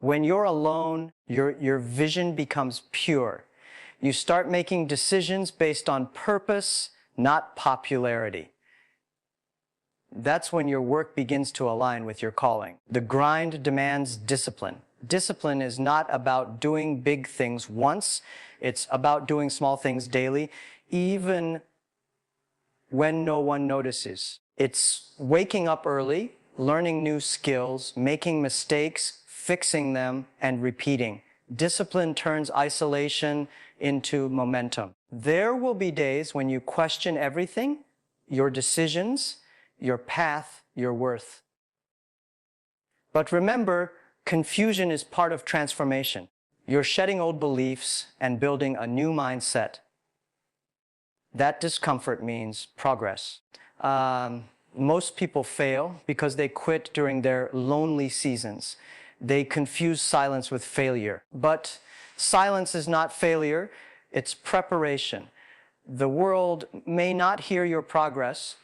When you're alone, your vision becomes pure. You start making decisions based on purpose, not popularity. That's when your work begins to align with your calling. The grind demands discipline. Discipline is not about doing big things once. It's about doing small things daily, even when no one notices. It's waking up early, learning new skills, making mistakes, fixing them, and repeating. Discipline turns isolation into momentum. There will be days when you question everything, your decisions, your path, your worth. But remember, confusion is part of transformation. You're shedding old beliefs and building a new mindset. That discomfort means progress. Most people fail because they quit during their lonely seasons. They confuse silence with failure. But silence is not failure, it's preparation. The world may not hear your progress,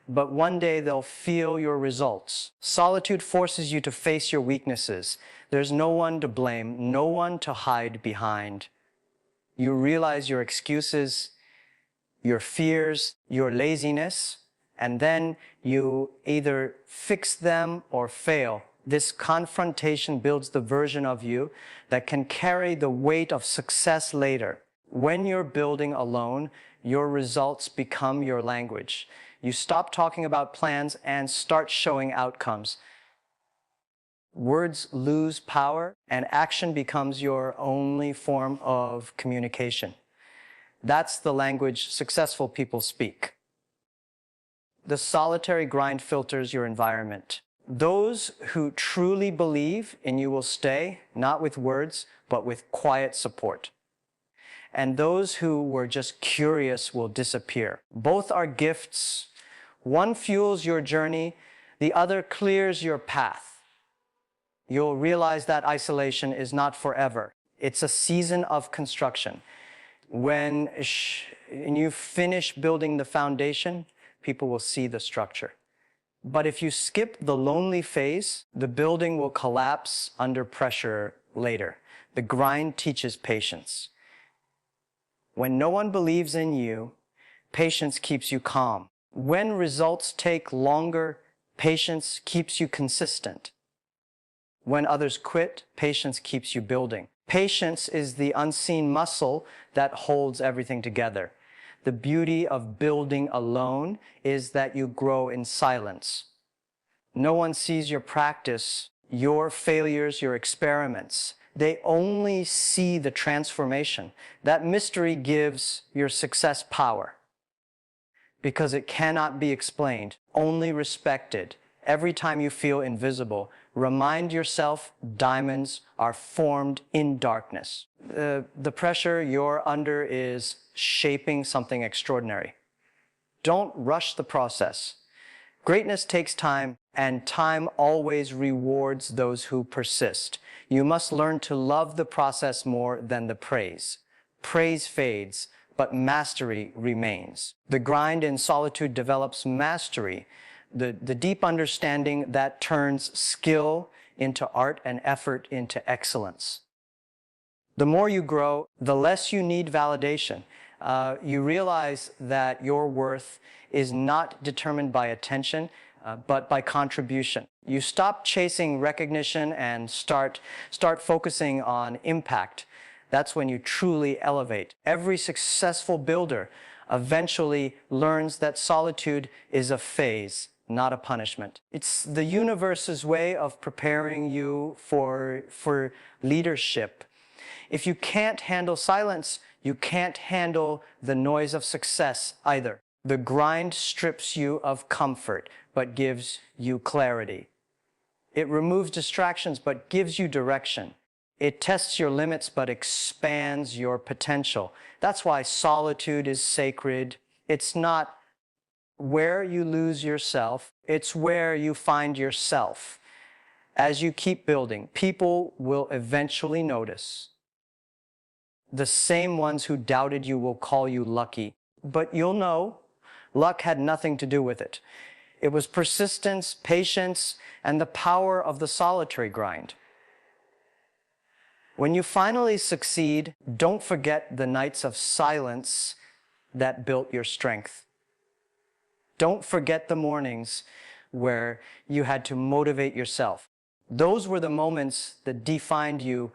but one day they'll feel your results. Solitude forces you to face your weaknesses. There's no one to blame, no one to hide behind. You realize your excuses, your fears, your laziness, and then you either fix them or fail. This confrontation builds the version of you that can carry the weight of success later. When you're building alone, your results become your language. You stop talking about plans and start showing outcomes. Words lose power, and action becomes your only form of communication. That's the language successful people speak. The solitary grind filters your environment. Those who truly believe in you will stay, not with words, but with quiet support. And those who were just curious will disappear. Both are gifts. One fuels your journey, the other clears your path. You'll realize that isolation is not forever. It's a season of construction. When you finish building the foundation, people will see the structure. But if you skip the lonely phase, the building will collapse under pressure later. The grind teaches patience. When no one believes in you, patience keeps you calm. When results take longer, patience keeps you consistent. When others quit, patience keeps you building. Patience is the unseen muscle that holds everything together. The beauty of building alone is that you grow in silence. No one sees your practice, your failures, your experiments. They only see the transformation. That mystery gives your success power because it cannot be explained, only respected. Every time you feel invisible, remind yourself diamonds are formed in darkness. The pressure you're under is shaping something extraordinary. Don't rush the process. Greatness takes time, and time always rewards those who persist. You must learn to love the process more than the praise. Praise fades, but mastery remains. The grind in solitude develops mastery, the deep understanding that turns skill into art and effort into excellence. The more you grow, the less you need validation. You realize that your worth is not determined by attention, but by contribution. You stop chasing recognition and start focusing on impact. That's when you truly elevate. Every successful builder eventually learns that solitude is a phase, not a punishment. It's the universe's way of preparing you for leadership. If you can't handle silence, you can't handle the noise of success either. The grind strips you of comfort, but gives you clarity. It removes distractions, but gives you direction. It tests your limits, but expands your potential. That's why solitude is sacred. It's not where you lose yourself, it's where you find yourself. As you keep building, people will eventually notice. The same ones who doubted you will call you lucky, but you'll know luck had nothing to do with it. It was persistence, patience, and the power of the solitary grind. When you finally succeed, don't forget the nights of silence that built your strength. Don't forget the mornings where you had to motivate yourself. Those were the moments that defined you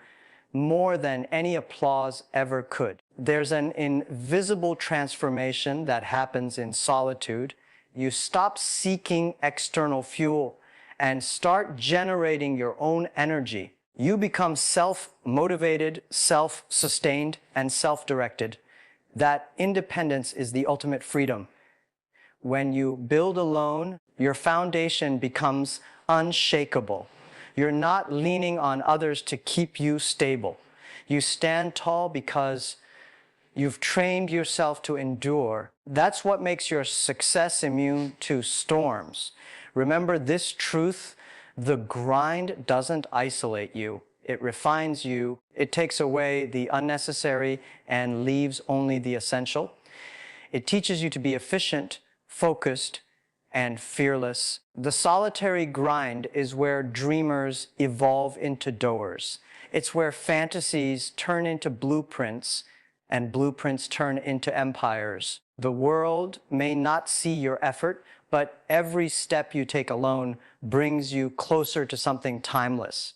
more than any applause ever could. There's an invisible transformation that happens in solitude. You stop seeking external fuel and start generating your own energy. You become self-motivated, self-sustained, and self-directed. That independence is the ultimate freedom. When you build alone, your foundation becomes unshakable. You're not leaning on others to keep you stable. You stand tall because you've trained yourself to endure. That's what makes your success immune to storms. Remember this truth: the grind doesn't isolate you. It refines you. It takes away the unnecessary and leaves only the essential. It teaches you to be efficient, focused, and fearless. The solitary grind is where dreamers evolve into doers. It's where fantasies turn into blueprints and blueprints turn into empires. The world may not see your effort, but every step you take alone brings you closer to something timeless.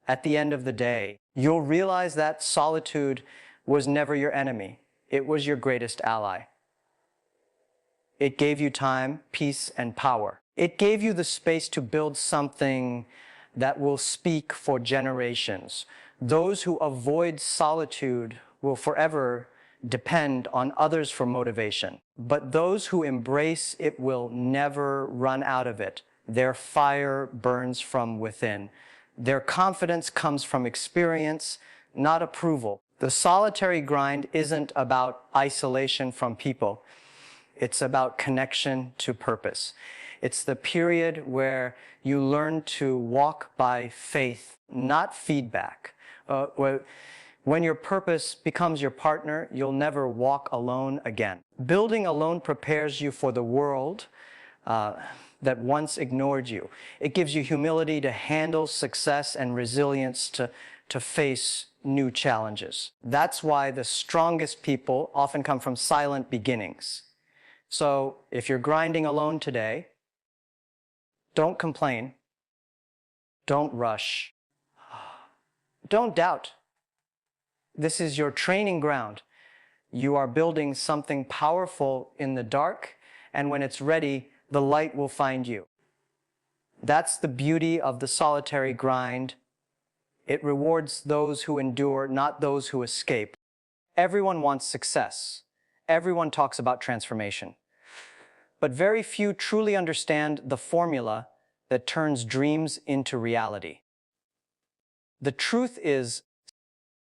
At the end of the day, you'll realize that solitude was never your enemy. It was your greatest ally. It gave you time, peace, and power. It gave you the space to build something that will speak for generations. Those who avoid solitude will forever depend on others for motivation. But those who embrace it will never run out of it. Their fire burns from within. Their confidence comes from experience, not approval. The solitary grind isn't about isolation from people. It's about connection to purpose. It's the period where you learn to walk by faith, not feedback. When your purpose becomes your partner, you'll never walk alone again. Building alone prepares you for the world that once ignored you. It gives you humility to handle success and resilience to face new challenges. That's why the strongest people often come from silent beginnings. So if you're grinding alone today, don't complain, don't rush, don't doubt. This is your training ground. You are building something powerful in the dark, and when it's ready, the light will find you. That's the beauty of the solitary grind. It rewards those who endure, not those who escape. Everyone wants success. Everyone talks about transformation. But very few truly understand the formula that turns dreams into reality. The truth is,